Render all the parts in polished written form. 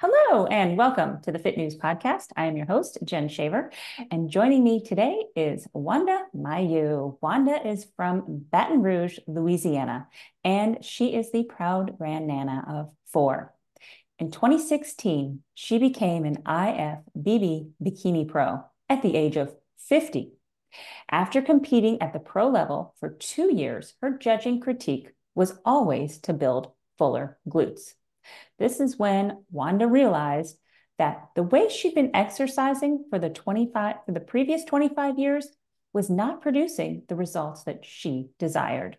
Hello and welcome to the Fit News Podcast. I am your host, Jen Shaver, and joining me today is Wanda Mayeux. Wanda is from Baton Rouge, Louisiana, and she is the proud grandnana of four. In 2016, she became an IFBB Bikini Pro at the age of 50. After competing at the pro level for 2 years, her judging critique was always to build fuller glutes. This is when Wanda realized that the way she'd been exercising for the previous 25 years was not producing the results that she desired.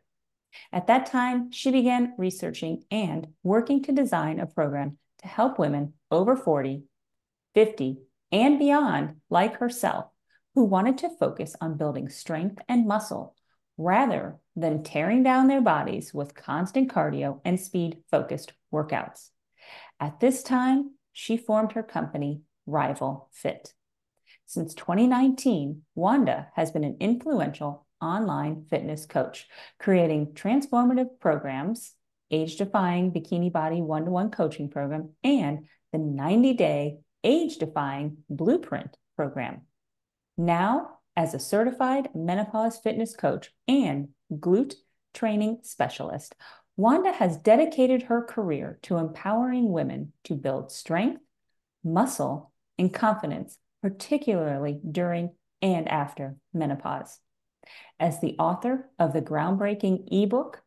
At that time, she began researching and working to design a program to help women over 40, 50, and beyond like herself who wanted to focus on building strength and muscle rather than tearing down their bodies with constant cardio and speed-focused workouts. At this time, she formed her company, Rival Fit. Since 2019, Wanda has been an influential online fitness coach, creating transformative programs, age-defying bikini body one-to-one coaching program, and the 90-day age-defying blueprint program. Now, as a certified menopause fitness coach and glute training specialist, Wanda has dedicated her career to empowering women to build strength, muscle, and confidence, particularly during and after menopause. As the author of the groundbreaking ebook,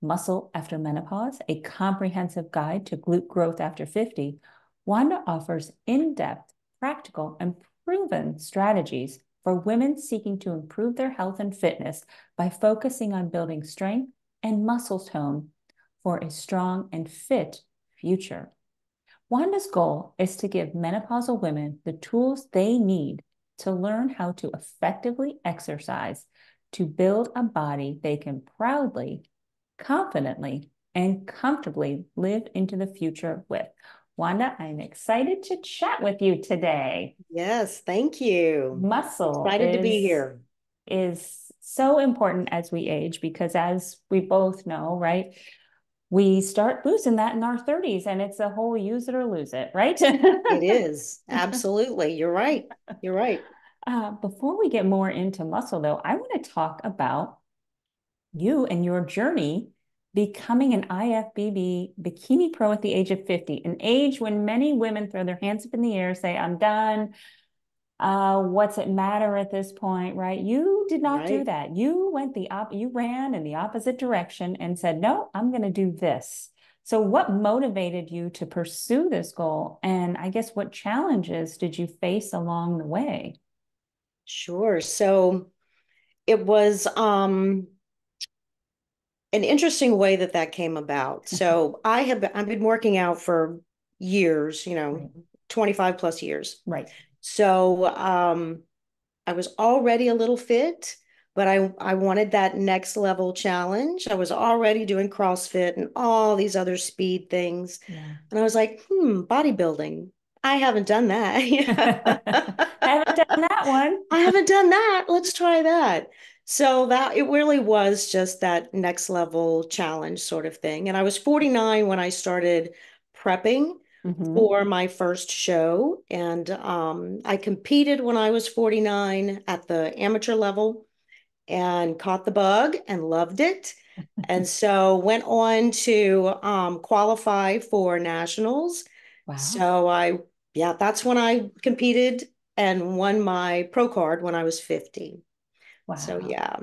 Muscle After Menopause, a comprehensive guide to glute growth after 50, Wanda offers in-depth, practical, and proven strategies for women seeking to improve their health and fitness by focusing on building strength and muscle tone for a strong and fit future. Wanda's goal is to give menopausal women the tools they need to learn how to effectively exercise to build a body they can proudly, confidently, and comfortably live into the future with. Wanda, I'm excited to chat with you today. Yes, thank you. Muscle Excited to be here. is so important as we age because as we both know, right? We start losing that in our 30s and it's a whole use it or lose it, right? It is. Absolutely. You're right. You're right. Before we get more into muscle, though, I want to talk about you and your journey becoming an IFBB bikini pro at the age of 50, an age when many women throw their hands up in the air, say, I'm done. What's it matter at this point, right? You did not do Right. that. You ran in the opposite direction and said, no, I'm going to do this. So what motivated you to pursue this goal? And I guess what challenges did you face along the way? Sure. So it was an interesting way that came about. So I've been working out for years, Right. 25 plus years. Right. So I was already a little fit, but I wanted that next level challenge. I was already doing CrossFit and all these other speed things. Yeah. And I was like, bodybuilding. I haven't done that. Haven't done that one. I haven't done that. Let's try that. So that it really was just that next level challenge sort of thing. And I was 49 when I started prepping Mm-hmm. for my first show. And I competed when I was 49 at the amateur level and caught the bug and loved it. And so went on to qualify for nationals. Wow. So yeah, that's when I competed and won my pro card when I was 50. So Wow. yeah,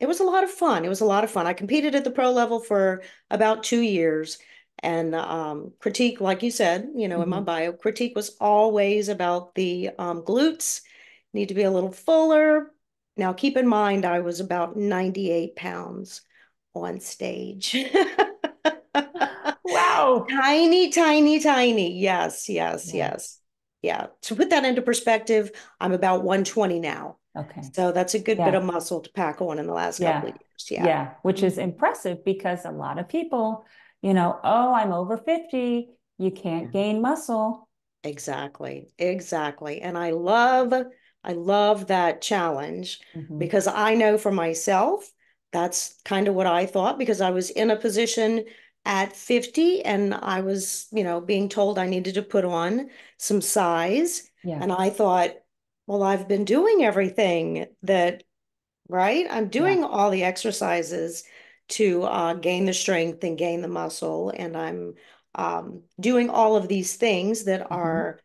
it was a lot of fun. It was a lot of fun. I competed at the pro level for about 2 years. And critique, like you said, in my Mm-hmm. bio, critique was always about the glutes, need to be a little fuller. Now, keep in mind, I was about 98 pounds on stage. Wow. Tiny, tiny, tiny. Yes, yes, Yeah. yes. Yeah. To put that into perspective, I'm about 120 now. Okay. So that's a good bit Yeah. of muscle to pack on in the last couple Yeah. of years. Yeah. Yeah. Which is Mhm. impressive because a lot of people, oh, I'm over 50. You can't Yeah. gain muscle. Exactly. Exactly. And I love that challenge Mm-hmm. because I know for myself, that's kind of what I thought because I was in a position at 50 and I was, being told I needed to put on some size. Yeah. And I thought, well, I've been doing everything that, right? I'm Yeah. doing all the exercises to gain the strength and gain the muscle. And I'm doing all of these things that Hmm. are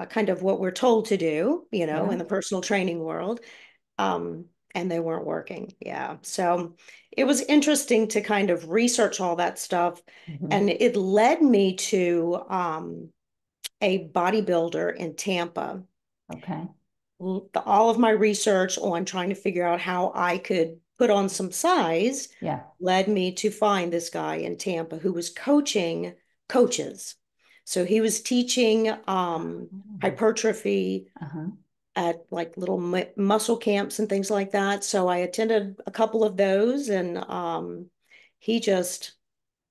kind of what we're told to do, Yeah. in the personal training world. Um, and they weren't working. Yeah. So it was interesting to kind of research all that stuff. Hmm. And it led me to a bodybuilder in Tampa. Okay. All of my research on trying to figure out how I could put on some size Yeah. led me to find this guy in Tampa who was coaching coaches. So he was teaching Oh. hypertrophy Uh-huh. at like little muscle camps and things like that. So I attended a couple of those, and he just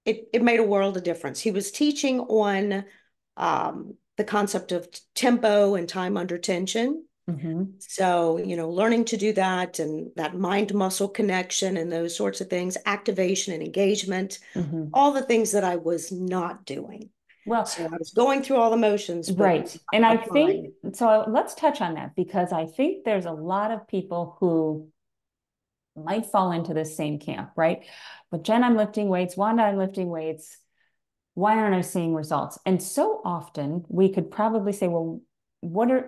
it made a world of difference. He was teaching on the concept of tempo and time under tension. Hmm. So, learning to do that and that mind muscle connection and those sorts of things, activation and engagement, Hmm. all the things that I was not doing. Well, So I was going through all the motions, but right. not And I think applying. so. Let's touch on that because I think there's a lot of people who might fall into this same camp, right? But Jen, I'm lifting weights. Wanda, I'm lifting weights. Why aren't I seeing results? And so often we could probably say, well, what are,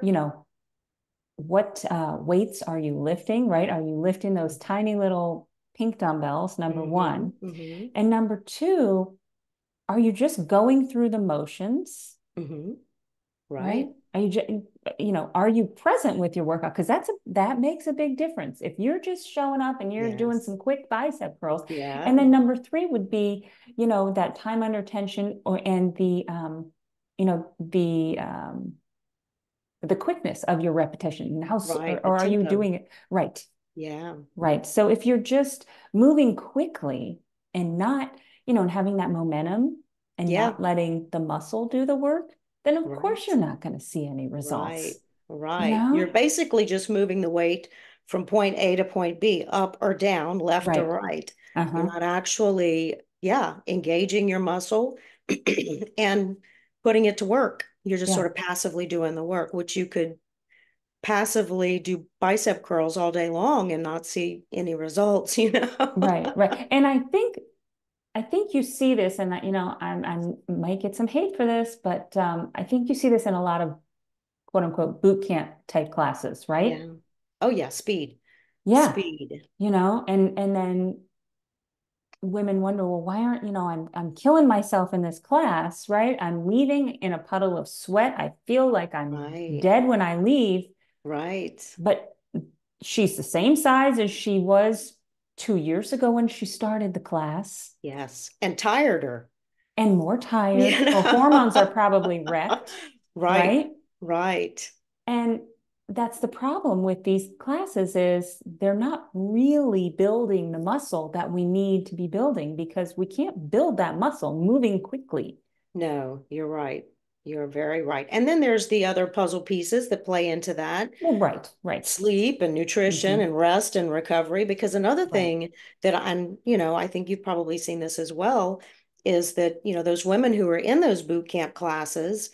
what weights are you lifting, right? Are you lifting those tiny little pink dumbbells, number Mm-hmm, one? mm-hmm, And number two, are you just going through the motions, mm-hmm. right? Right. Are you just, are you present with your workout? Because that makes a big difference. If you're just showing up and you're doing Yes. some quick bicep curls, and Yeah. then number three would be, that time under tension or and you know, the quickness of your repetition. How Right. The or are you tempo. doing it right? Yeah. Right. So if you're just moving quickly and not, and having that momentum and Yeah. not letting the muscle do the work, then of course Right. you're not going to see any results, Right. Right. You're you basically just moving the weight from point A to point B, up or down, left or Right. right. You're Uh-huh. not actually, yeah, engaging your muscle and putting it to work. You're just sort Yeah. of passively doing the work, which you could passively do bicep curls all day long and not see any results, you know? Right. Right. And I think you see this and that, I might get some hate for this, but I think you see this in a lot of quote unquote boot camp type classes, right? Yeah. Oh yeah, speed. Yeah. Speed. And then women wonder, well, why aren't, I'm killing myself in this class, right? I'm leaving in a puddle of sweat. I feel like I'm Right. dead when I leave, Right. but she's the same size as she was 2 years ago when she started the class Yes. And tireder. and more tired. You Her hormones are know? probably wrecked, Right. right? Right. And that's the problem with these classes is they're not really building the muscle that we need to be building because we can't build that muscle moving quickly. No, you're right. You're very right. And then there's the other puzzle pieces that play into that. Well, right, right. Sleep and nutrition Hmm. and rest and recovery. Because another Right. thing that I think you've probably seen this as well, is that, those women who are in those boot camp classes,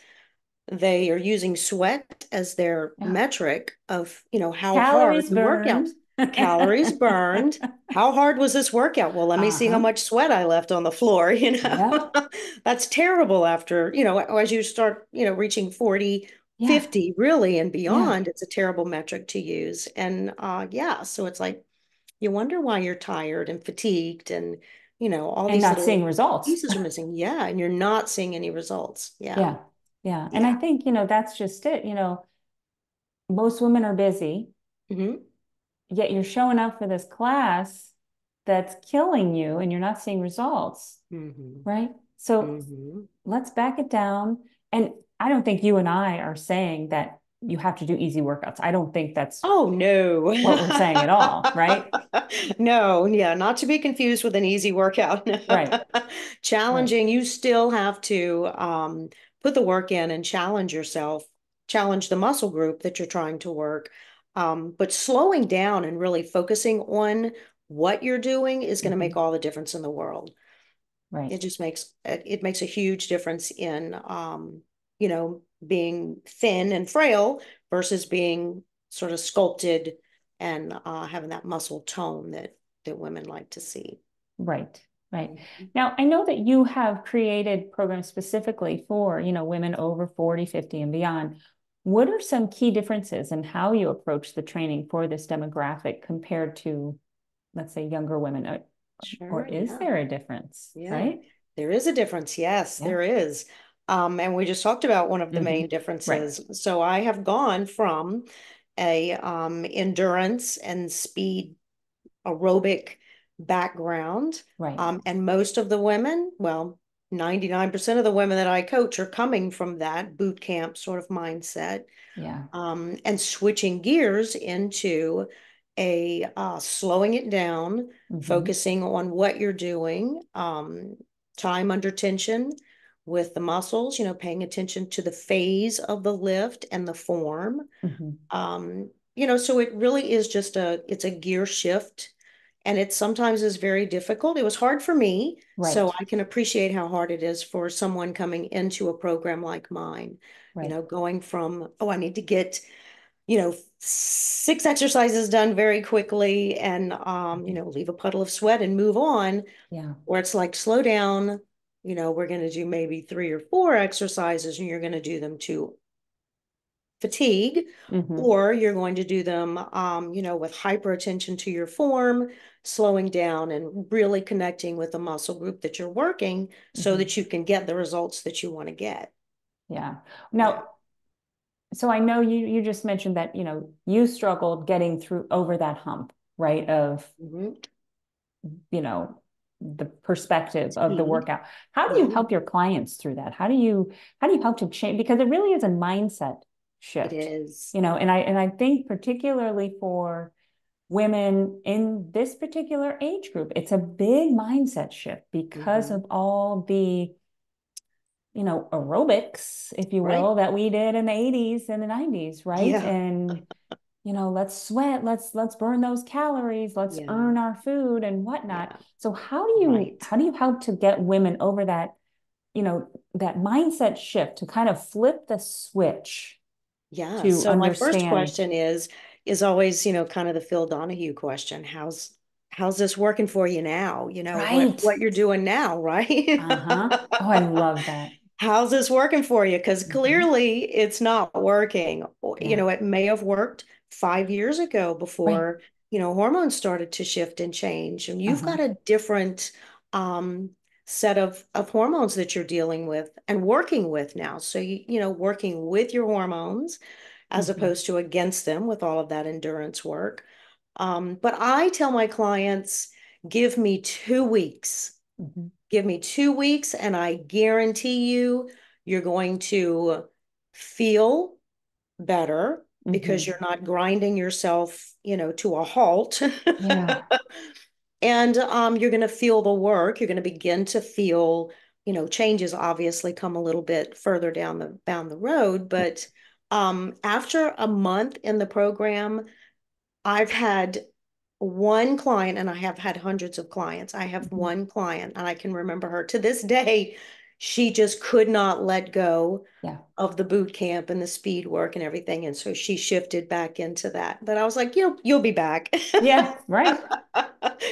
they are using sweat as their Yeah. metric of, how hard Calories the burned. workout, calories burned. How hard was this workout? Well, let me see how Uh-huh. much sweat I left on the floor, Yep. That's terrible after, as you start, reaching 40, Yeah. 50, really, and Yeah. beyond, it's a terrible metric to use. And yeah, so it's like you wonder why you're tired and fatigued and, all And these not little seeing results. pieces are missing. Yeah, and you're not seeing any results. Yeah. Yeah. Yeah. And I Yeah. think, that's just it. Most women are busy, Hmm. yet you're showing up for this class that's killing you and you're not seeing results, Hmm. right? So Hmm. let's back it down. And I don't think you and I are saying that you have to do easy workouts. I don't think that's Oh, no. what we're saying at all, right? No, yeah, not to be confused with an easy workout. Right. Right. Challenging, you still have to put the work in and challenge yourself, challenge the muscle group that you're trying to work. But slowing down and really focusing on what you're doing is going to make Mhm. all the difference in the world. Right. It just makes a huge difference in you know, being thin and frail versus being sort of sculpted and having that muscle tone that women like to see. Right. Right. Mhm. Now, I know that you have created programs specifically for, women over 40, 50 and beyond. What are some key differences in how you approach the training for this demographic compared to, let's say, younger women? Or Sure, is yeah. there a difference, Yeah, right? there is a difference. Yes, Yeah. there is. And we just talked about one of the Hmm. main Right. differences. So I have gone from a endurance and speed aerobic background. Right. And most of the women, well, 99% of the women that I coach are coming from that boot camp sort of mindset, Yeah. and switching gears into a slowing it down, Hmm. focusing on what you're doing, time under tension with the muscles, paying attention to the phase of the lift and the form. Hmm. So it really is just it's a gear shift, and it sometimes is very difficult. It was hard for me, so Right. I can appreciate how hard it is for someone coming into a program like mine. Right. Going from, oh, I need to get, 6 exercises done very quickly and, Mhm. leave a puddle of sweat and move on, Yeah. or it's like, slow down, we're going to do maybe 3 or 4 exercises and you're going to do them to fatigue, Hmm. or you're going to do them, with hyper attention to your form, slowing down and really connecting with the muscle group that you're working so Hmm. that you can get the results that you want to get. Yeah. Yeah. Now, so I know you just mentioned that, you struggled getting through over that hump, right? Of, Mhm. you know, the perspective of the Speed. workout. How do you Yeah, help your clients through that? How do you help to change? Because it really is a mindset it shift, is. and I think particularly for women in this particular age group, it's a big mindset shift because Mhm. of all the aerobics, if you Right. will, that we did in the 80s and the 90s, right? Yeah. And let's sweat, let's burn those calories, let's Yeah. earn our food and whatnot. Yeah. So how do you Right. how do you help to get women over that mindset shift to kind of flip the switch Yeah. to So my first understand, question is always, kind of the Phil Donahue question. How's this working for you now? What right? you're doing now, right? Uh-huh. Oh, I love that. How's this working for you? Because Hmm. clearly it's not working. Yeah. It may have worked 5 years ago Right. before, hormones started to shift and change. And you've Uh-huh. got a different um, set of hormones that you're dealing with and working with now. So, working with your hormones as Hmm. opposed to against them with all of that endurance work. But I tell my clients, give me 2 weeks. Hmm. Give me 2 weeks, and I guarantee you're going to feel better because Hmm. you're not grinding yourself, to a halt. Yeah. And you're going to feel the work. You're going to begin to feel, changes obviously come a little bit further down the road. But after a month in the program, I've had one client, and I have had hundreds of clients. I have Hmm. one client, and I can remember her to this day. She just could not let go Yeah. of the boot camp and the speed work and everything. And so she shifted back into that. But I was like, you'll be back. Yeah. Right.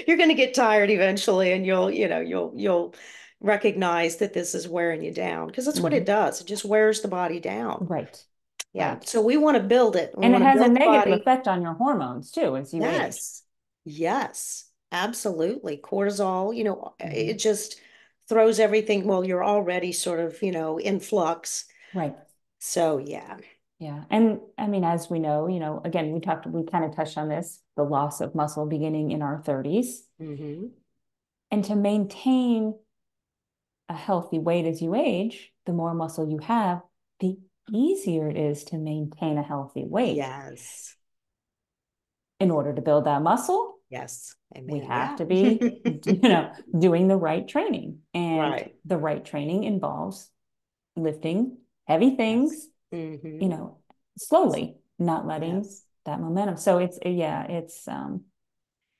You're going to get tired eventually, and you'll recognize that this is wearing you down, because that's what it Hmm. does. It just wears the body down. Right. Yeah. Right. So we want to build it. We And it want to has a build the negative body. effect on your hormones too as you age. Yes. Yes, absolutely. Cortisol, it Hmm. just throws everything. Well, you're already sort of, in flux. Right. So, yeah. Yeah. And I mean, as we know, again, we kind of touched on this, the loss of muscle beginning in our 30s. Hmm. And to maintain a healthy weight as you age, the more muscle you have, the easier it is to maintain a healthy weight. Yes. In order to build that muscle, Yes. we Amen. have Yeah. to be, doing the right training. And Right. the right training involves lifting heavy Yes. things, you Hmm. know, slowly, not letting Yes. that momentum. So it's, yeah, it's,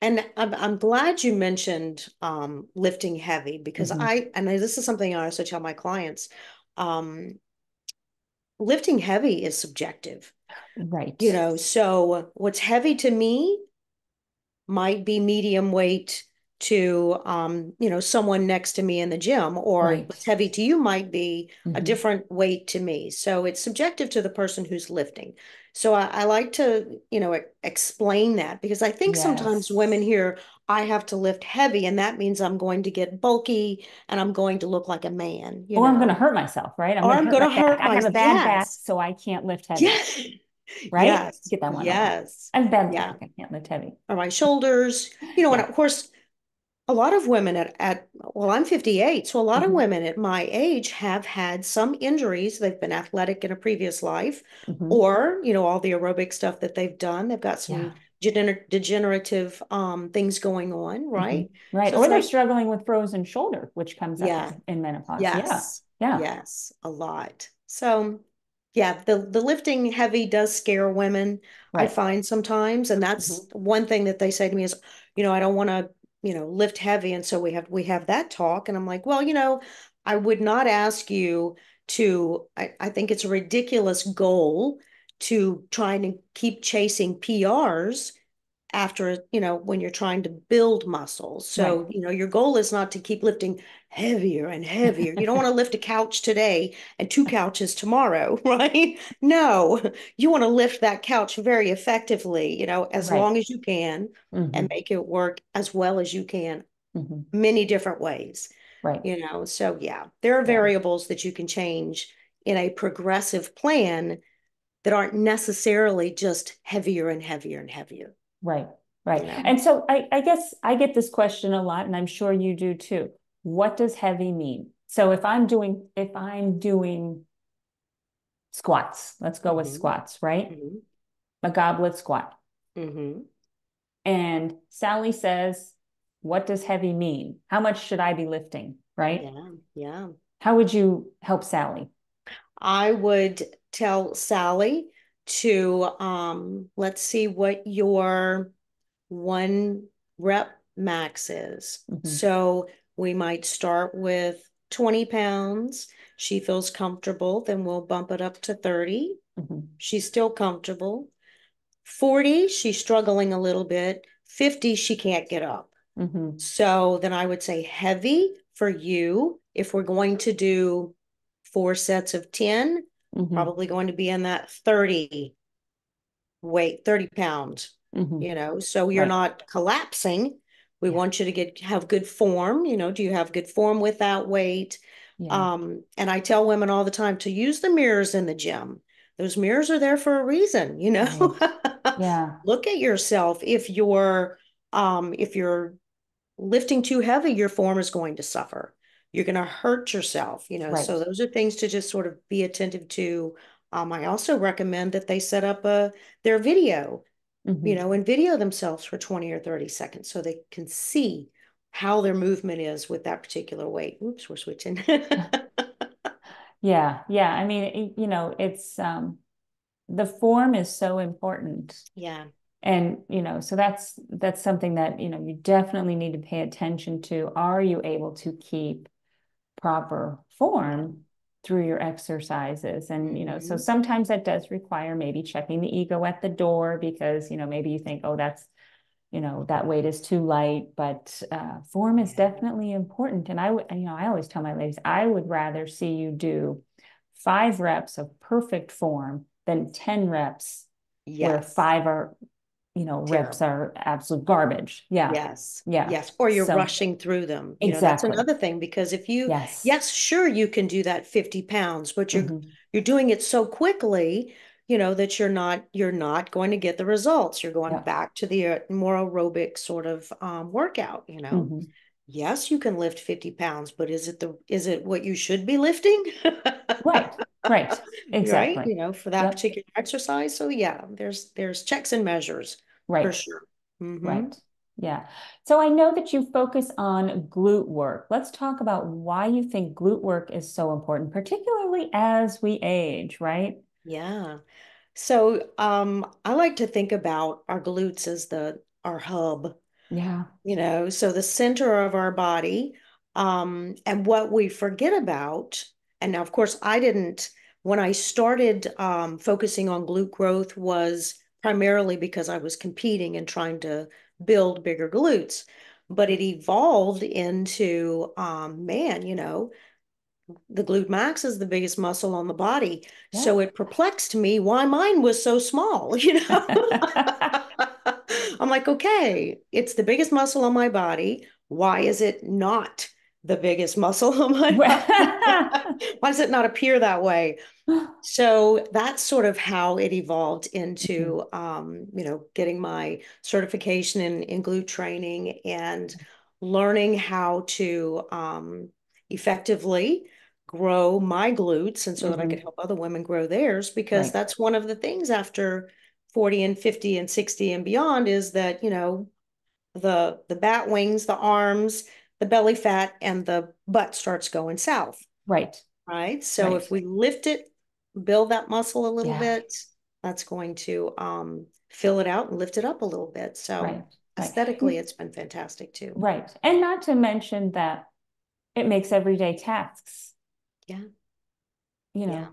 And I'm glad you mentioned lifting heavy because Hmm. and this is something I also tell my clients. Um, Lifting heavy is subjective, Right. so what's heavy to me might be medium weight to someone next to me in the gym, or Right. what's heavy to you might be a Hmm. different weight to me. So it's subjective to the person who's lifting. So I like to explain that because I think sometimes women Yes. hear I have to lift heavy and that means I'm going to get bulky and I'm going to look like a man, Or I'm going to hurt myself, right? I'm or going to I'm hurt going my to back. hurt I my, have a bad back, yes, so I can't lift heavy, yes, right? yes, Get that one over. yes, I have a bad yeah, back. I can't lift heavy. or my shoulders, and Yeah. of course a lot of women well, I'm 58, so a lot of Hmm. women at my age have had some injuries. They've been athletic in a previous life, Hmm. or, all the aerobic stuff that they've done. They've got some Yeah. degenerative things going on, Hmm. right? Right. So Or it's they're like, struggling with frozen shoulder, which comes up yeah, in menopause. Yeah. yes, Yeah. yes, a lot. So, yeah, the lifting heavy does scare women, I Right. find sometimes, and that's Hmm. one thing that they say to me is, I don't want to, lift heavy, and so we have that talk, and I'm like, well, I would not ask you to. I think it's a ridiculous goal to try and keep chasing PRs after, when you're trying to build muscles. Right. So, your goal is not to keep lifting heavier and heavier. You don't want to lift a couch today and two couches tomorrow, right? No, you want to lift that couch very effectively, as Right. long as you can and Hmm. make it work as well as you can, Hmm. many different ways, Right. So yeah, there are Yeah. variables that you can change in a progressive plan that aren't necessarily just heavier and heavier and heavier, Right. Right. you know? And so I guess I get this question a lot, and I'm sure you do too. What does heavy mean? So if I'm doing squats, let's go with Mm-hmm. squats, right? Mm-hmm. A goblet squat. Mm-hmm. And Sally says, what does heavy mean? How much should I be lifting? Right? Yeah, yeah. How would you help Sally? I would tell Sally to let's see what your one rep max is. Hmm. So we might start with 20 pounds. She feels comfortable, then we'll bump it up to 30. Hmm. She's still comfortable. 40, she's struggling a little bit. 50, she can't get up. Hmm. So then I would say heavy for you. If we're going to do 4 sets of 10, Hmm. probably going to be in that 30 weight, 30 pounds, Hmm. so you're Right. not collapsing. We Yeah. want you to have good form. Do you have good form with that weight? Yeah. And I tell women all the time to use the mirrors in the gym. Those mirrors are there for a reason. Right. Yeah. Look at yourself. If you're lifting too heavy, your form is going to suffer. You're going to hurt yourself. Right. So those are things to just sort of be attentive to. I also recommend that they set up their video, Hmm. and video themselves for 20 or 30 seconds so they can see how their movement is with that particular weight. Oops, we're switching. Yeah. Yeah. I mean, it's the form is so important. Yeah. And, so that's something that, you definitely need to pay attention to. Are you able to keep proper Yeah. form through your exercises? And, so Mm-hmm. sometimes that does require maybe checking the ego at the door because, maybe you think, oh, that weight is too light, but form is Yeah. definitely important. And I always tell my ladies, I would rather see you do 5 reps of perfect form than 10 reps where Yes. five are reps Terrible. are absolute garbage. Yeah. Yes, Yeah. yes. Or you're So rushing through them. That's exactly. another thing because if you, Yes. yes, sure, you can do that 50 pounds, but you're Hmm. you're doing it so quickly, that you're not going to get the results. You're going Yeah. back to the more aerobic sort of workout. Hmm. Yes, you can lift 50 pounds, but is it what you should be lifting? Right. Right. Right? Exactly. For that Yep. particular exercise. So yeah, there's checks and measures for Right. sure. Mm-hmm. Right. Yeah. So I know that you focus on glute work. Let's talk about why you think glute work is so important, particularly as we age, right? Yeah. So I like to think about our glutes as our hub. Yeah. So the center of our body, and what we forget about, and now, of course, I didn't, when I started focusing on glute growth was primarily because I was competing and trying to build bigger glutes. But it evolved into, man, the glute max is the biggest muscle on the body. Yeah. So it perplexed me why mine was so small. I'm like, okay, it's the biggest muscle on my body. Why is it not the biggest muscle on my body? Why does it not appear that way? So that's sort of how it evolved Mhm. into, getting my certification in glute training and learning how to effectively grow my glutes, and so that I could Mhm. help other women grow theirs, because Right. that's one of the things after 40 and 50 and 60 and beyond is that, the bat wings, the arms, the belly fat, and the butt starts going south. Right. Right. So Right. if we lift it, build that muscle a little Yeah. bit, that's going to fill it out and lift it up a little bit. Right. So Right. aesthetically, it's been fantastic too. Right. And not to mention that it makes everyday tasks, Yeah. you Yeah. know,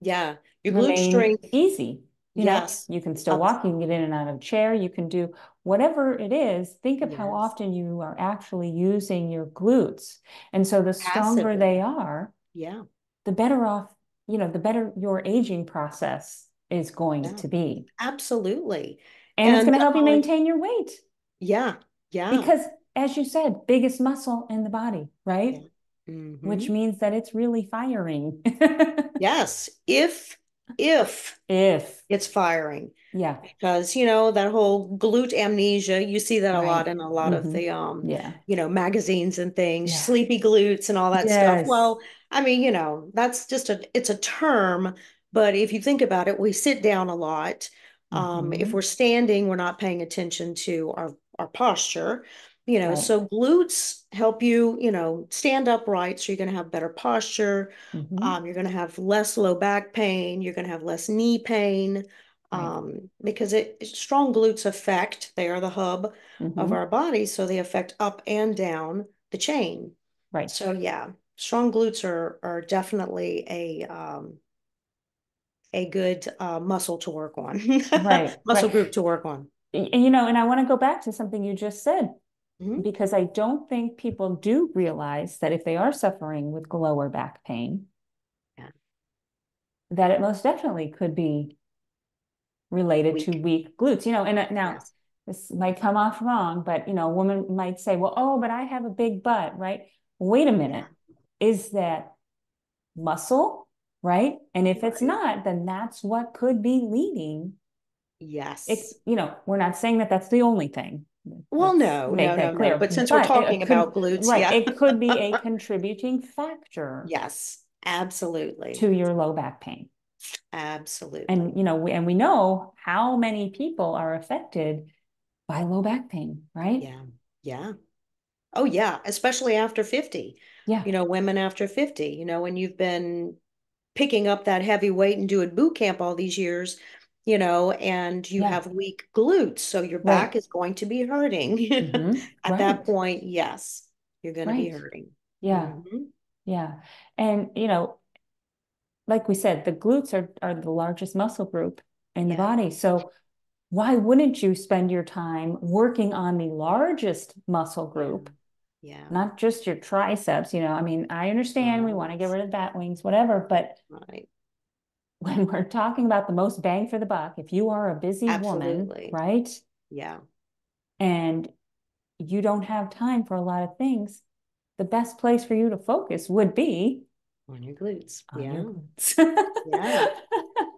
Yeah. Your glute remain strength. easy. Yes. You can still Abs- walk, you can get in and out of a chair, you can do whatever it is. Think of how yes. often you are actually using your glutes. And so the stronger they Passively. are, Yeah. the better off, the better your aging process is going Yeah. to be. Absolutely. And it's And going to help you maintain your weight yeah. Yeah. because, as you said, biggest muscle in the body, right? Yeah. Hmm. Which means that it's really firing. Yes. If If, it's firing. yeah, Because that whole glute amnesia, you see that a lot right. in a lot of Mm-hmm. the Yeah. magazines and things, Yeah. sleepy glutes and all that stuff. Yes. Well, I mean, that's just it's a term, but if you think about it, we sit down a lot. If Mm-hmm. we're standing, we're not paying attention to our posture. Right. So glutes help you, stand upright, so you're going to have better posture. Mm-hmm. You're going to have less low back pain. You're going to have less knee pain, Right. because strong glutes affect, they are the hub of Mm-hmm. our body, so they affect up and down the chain. Right. So yeah, strong glutes are definitely a good muscle to work on, Right. muscle Right. group to work on. And I want to go back to something you just said, Mhm. because I don't think people do realize that if they are suffering with lower back pain, Yeah, that it most definitely could be related to weak. weak glutes. And now Yes. this might come off wrong, but a woman might say, well, oh, but I have a big butt, right? Wait a Yeah. minute. Is that muscle, right? And if it's Right. not, then that's what could be leading it. Yes. We're not saying that that's the only thing. Well, Let's no, make no, no, that no. clear. But since we're But talking it could, about glutes, right, yeah. it could be a contributing factor Yes, absolutely. to your low back pain. And Absolutely. we know how many people are affected by low back pain, right? Yeah. Yeah. Oh, yeah, especially after 50. Yeah, Women after 50, when you've been picking up that heavy weight and doing boot camp all these years, and you yeah, have weak glutes, so your right. back is going to be hurting. At that Right, point, yes, you're going to be right. hurting. Yeah, Hmm. yeah. And like we said, the glutes are the largest muscle group in the Yeah. body. So why wouldn't you spend your time working on the largest muscle Yeah. group, Yeah. not just your triceps? I mean, I understand we want to get Right. rid of bat wings, whatever, but Right. when we're talking about the most bang for the buck, if you are a busy woman, Absolutely. right, Yeah. and you don't have time for a lot of things, the best place for you to focus would be On your glutes. on your Yeah. glutes. Yeah.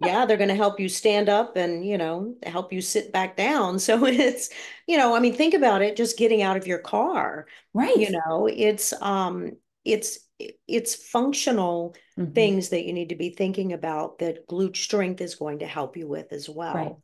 Yeah, they're going to help you stand up and, help you sit back down. So it's, I mean, think about it, just getting out of your car. Right. It's it's functional Mm-hmm. things that you need to be thinking about that glute strength is going to help you with as Right.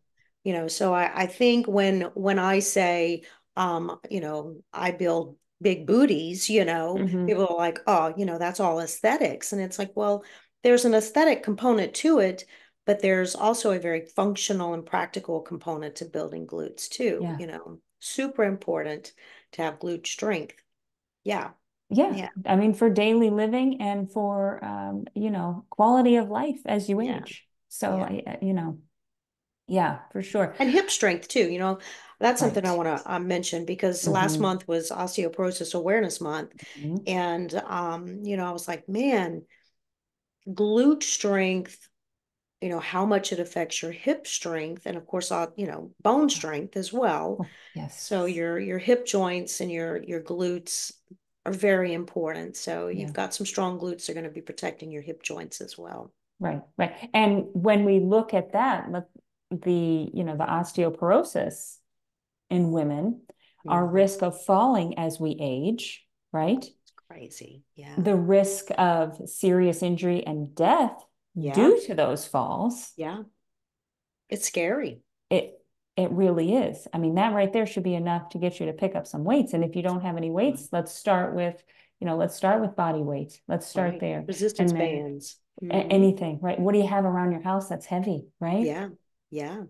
well. So I think when I say I build big booties, Mm-hmm. people are like, oh, that's all aesthetics. And it's like, well, there's an aesthetic component to it, but there's also a very functional and practical component to building glutes too, Yeah. super important to have glute strength. Yeah. Yeah. Yeah. I mean, for daily living and for, quality of life as you Yeah. age. So, Yeah. yeah, for sure. And hip strength too. That's something I Right. want to mention because last Mm-hmm. month was Osteoporosis Awareness Month. Mm-hmm. And, I was like, man, glute strength, how much it affects your hip strength and of course, bone strength as well. Oh, yes. So your hip joints and your glutes are very important. So Yeah. you've got some strong glutes that are going to be protecting your hip joints as well. Right. Right. And when we look at that, the osteoporosis in women, our Mhm. risk of falling as we age, right? It's crazy. Yeah. The risk of serious injury and death Yeah. due to those falls, Yeah. It's scary. it it really is. I mean, that right there should be enough to get you to pick up some weights. And if you don't have any Right. weights, let's start with body weight. Let's start Right. there. Resistance And then bands. Hmm. anything, right? What do you have around your house that's heavy, right? Yeah. Yeah.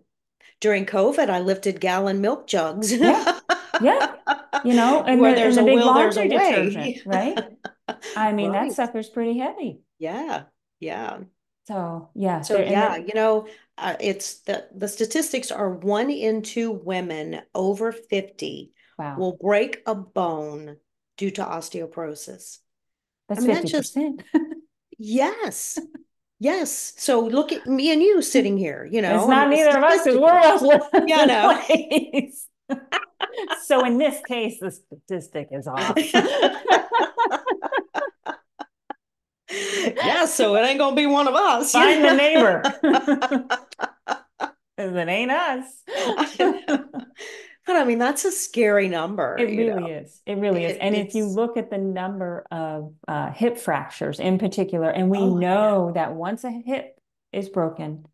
During COVID, I lifted gallon milk jugs. Yeah. Yeah. And Where the there's and the a big will, there's a laundry detergent, way. right? I mean, that Right. sucker's pretty heavy. Yeah. Yeah. So yeah, So there and yeah, then it's the statistics are 1 in 2 women over 50 wow, will break a bone due to osteoporosis. I that's mean, that just, 50%. yes, yes. So look at me and you sitting here, It's I mean, not neither of us because we're statistically, both lifting no. weights. So in this case, the statistic is off. Yeah, so it ain't gonna be one of us. Find the neighbor. Because it ain't us. But I mean, that's a scary number, It really is. It really is. And if you It's, look at the number of hip fractures in particular, and we oh yeah, know that once a hip is broken,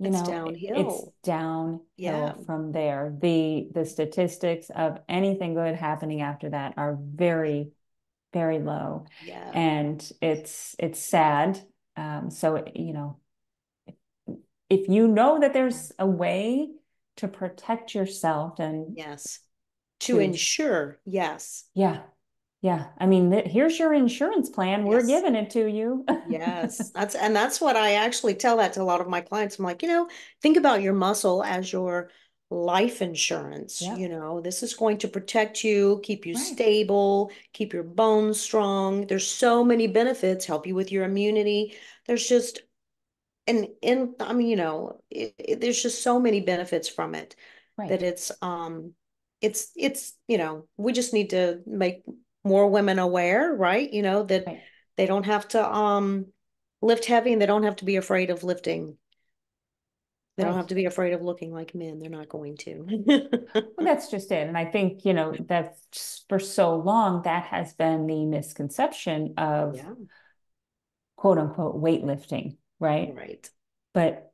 it's it's downhill. Yeah, downhill from there. The statistics of anything good happening after that are very, very low. yeah, And it's sad. So, if you know that yeah. there's a way to protect yourself and Yes. To to, ensure, yes, yeah, yeah. I mean, here's your insurance plan. We're yes, giving it to you. yes. That's what I actually tell that to a lot of my clients. I'm like, think about your muscle as your life insurance. Yep. This is going to protect you, keep you Right. stable, keep your bones strong. There's so many benefits, help you with your immunity. There's just and I mean, there's just so many benefits from it that Right. it's we just need to make more women aware, right? That Right. they don't have to lift heavy and they don't have to be afraid of lifting. They don't Right. have to be afraid of looking like men. They're not going to. Well, that's just it. And I think, that's for so long, that has been the misconception of Yeah, quote unquote weightlifting, right? right. But,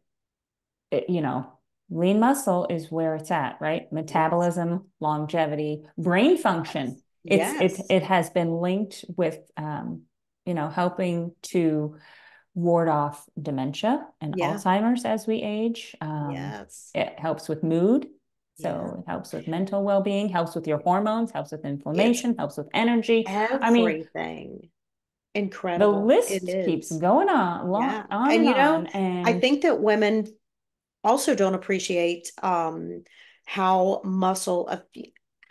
it, you know, lean muscle is where it's at, right? Yes. Metabolism, longevity, brain Yes. function. Yes. It has been linked with, helping to ward off dementia and Yeah. Alzheimer's as we age. Yes. It helps with mood. Yeah. So it helps with mental well-being, helps with your hormones, helps with It's inflammation, helps with energy. I mean, everything. the Incredible. It list keeps is. going on, Yeah. on And and on. I And think that women also don't appreciate how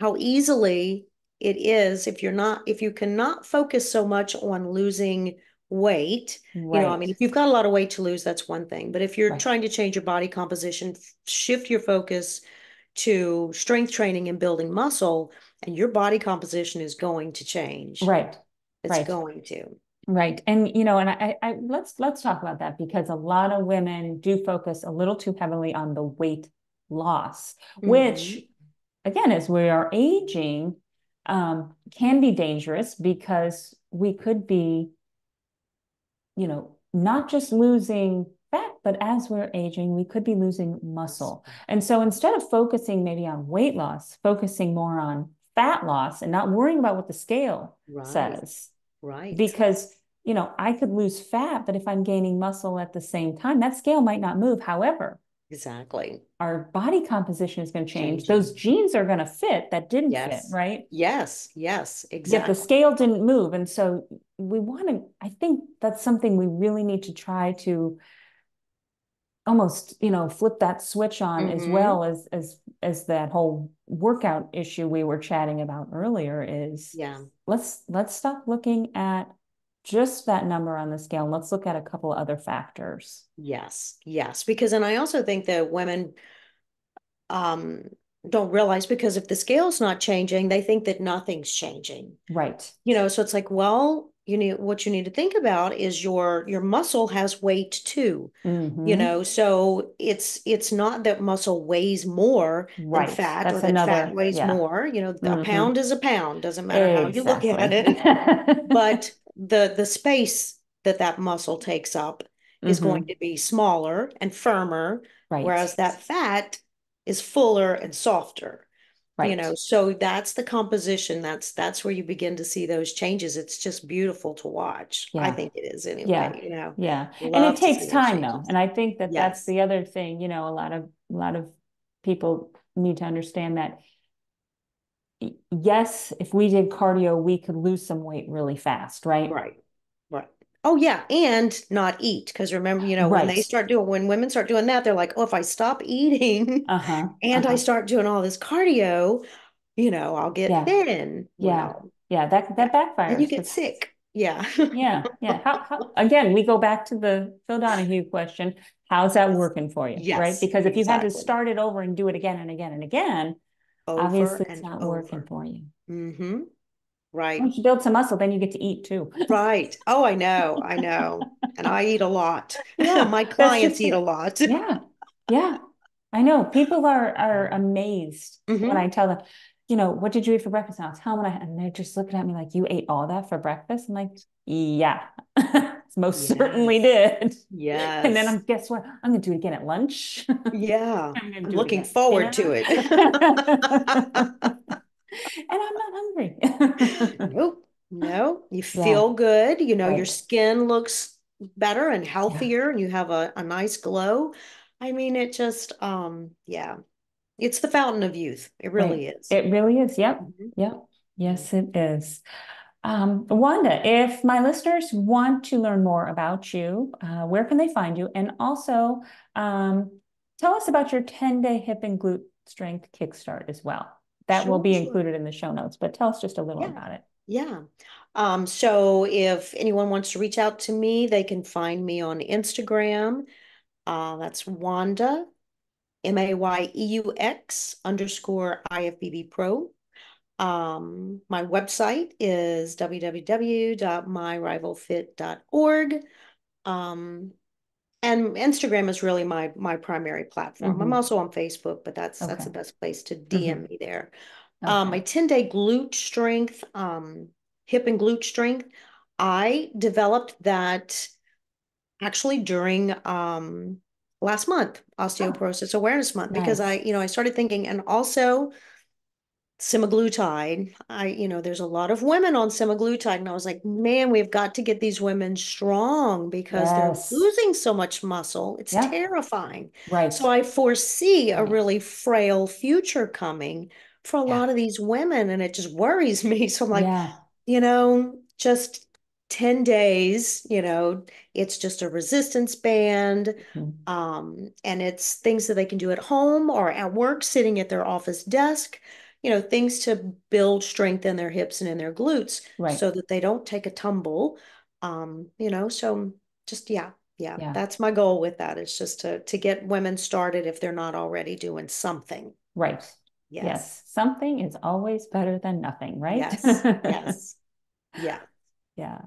how easily it is if you cannot focus so much on losing weight. I right, mean, if you've got a lot of weight to lose, that's one thing. But if you're right, trying to change your body composition, shift your focus to strength training and building muscle, and your body composition is going to change. right, It's right. going to. Right. And I let's talk about that because a lot of women do focus a little too heavily on the weight loss, which Hmm. again, as we are aging, can be dangerous because we could be, not just losing fat, but as we're aging, we could be losing muscle. And so instead of focusing maybe on weight loss, focusing more on fat loss and not worrying about what the scale Right. says, Right. because I could lose fat, but if I'm gaining muscle at the same time, that scale might not move. However, Exactly. our body composition is going to change. Those Changing. genes are going to fit that didn't fit, Yes. right? Yes. Yes. Yet the Exactly. scale didn't move. And so we want to, I think that's something we really need to try to almost, flip that switch on, as Mm-hmm. well as that whole workout issue we were chatting about earlier. Is Yeah. let's stop looking at just that number on the scale, and let's look at a couple of other factors. Yes. Yes. Because, and I also think that women um don't realize, because if the scale's not changing, they think that nothing's changing. Right. So it's like, well, what you need to think about is your muscle has weight too. Mm-hmm. So it's not that muscle weighs more than Right. fat, or That's that fat another, weighs yeah. more. A Mm-hmm. pound is a pound, doesn't matter how you look at Exactly. it. But the space that that muscle takes up is going Mm-hmm. to be smaller and firmer, Right. whereas that fat is fuller and softer. Right. So that's the composition. That's where you begin to see those changes. It's just beautiful to watch. I Yeah. think it is Yeah. anyway. Yeah. And it Love to takes see those time though. changes. And I think that that's Yes. the other thing, a lot of people need to understand that yes, if we did cardio, we could lose some weight really fast, right? Right. Right. Oh yeah, and not eat. Because remember, Right. when women start doing that, they're like, oh, if I stop eating Uh-huh. and I Uh-huh. start doing all this cardio, I'll get Yeah. thin. Yeah. Well, Yeah. That yeah. that Then you backfires get because sick. Yeah. yeah, yeah. How again, we go back to the Phil Donahue question. How's that working for you? Right? Yes, Because if you had to exactly. start it over and do it again and again and again, Over obviously it's and not working over. for you. Mm-hmm. Right. Once you build some muscle, then you get to eat too. Right. Oh, I know. I know. And I eat a lot. Yeah, My that's clients just eat a it. lot. Yeah. Yeah. I know. People are amazed when I Hmm. tell them, what did you eat for breakfast? And I'll tell them, and they're just looking at me like, you ate all that for breakfast? I'm like, yeah, most certainly Yes. did. And then Yes. guess what? I'm going to do it again at lunch. Yeah. I'm going to I'm do it looking again at forward to dinner. it. And I'm not hungry. Nope. No, you Yeah, feel good. Your right. skin looks better and Yeah, healthier, and you have a nice glow. I mean, it just, yeah, it's the fountain of youth. It right. really is. It really is. Yep. Mhm. Yep. Mhm. Yes, it is. Wanda, if my listeners want to learn more about you, where can they find you? And also, tell us about your 10-day hip and glute strength kickstart as well. That will Sure, be sure. included in the show notes, but tell us just a little Yeah. about it. Yeah. So if anyone wants to reach out to me, they can find me on Instagram. That's Wanda, Mayeux underscore ifbbpro. My website is www.myrivalfit.org. Um, and Instagram is really my primary platform. I'm Hmm. also on Facebook, but that's Okay. the best place to DM Hmm. me there. Okay. My 10-day glute strength, hip and glute strength, I developed that actually during last month, Oh, Osteoporosis Awareness Month, because nice. I started thinking, and also semaglutide. There's a lot of women on semaglutide, and I was like, man, we've got to get these women strong because they're Yes. losing so much muscle. It's Yep. terrifying. Right. So I foresee a Right. really frail future coming for a Yeah. lot of these women, and it just worries me. So I'm like, Yeah. just 10 days, it's just a resistance band. Mhm. And it's things that they can do at home or at work, sitting at their office desk, things to build strength in their hips and in their glutes Right. so that they don't take a tumble. So just, yeah, yeah, Yeah. that's my goal with that. It's just to get women started if they're not already doing something. Right. Yes, Yes. Something is always better than nothing, right? yes, yes, yeah. Yeah.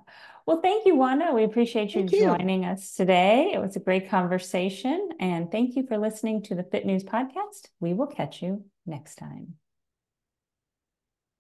Well, thank you, Wanda. We appreciate you Thank you. joining us today. It was a great conversation. And thank you for listening to the Fit News Podcast. We will catch you next time.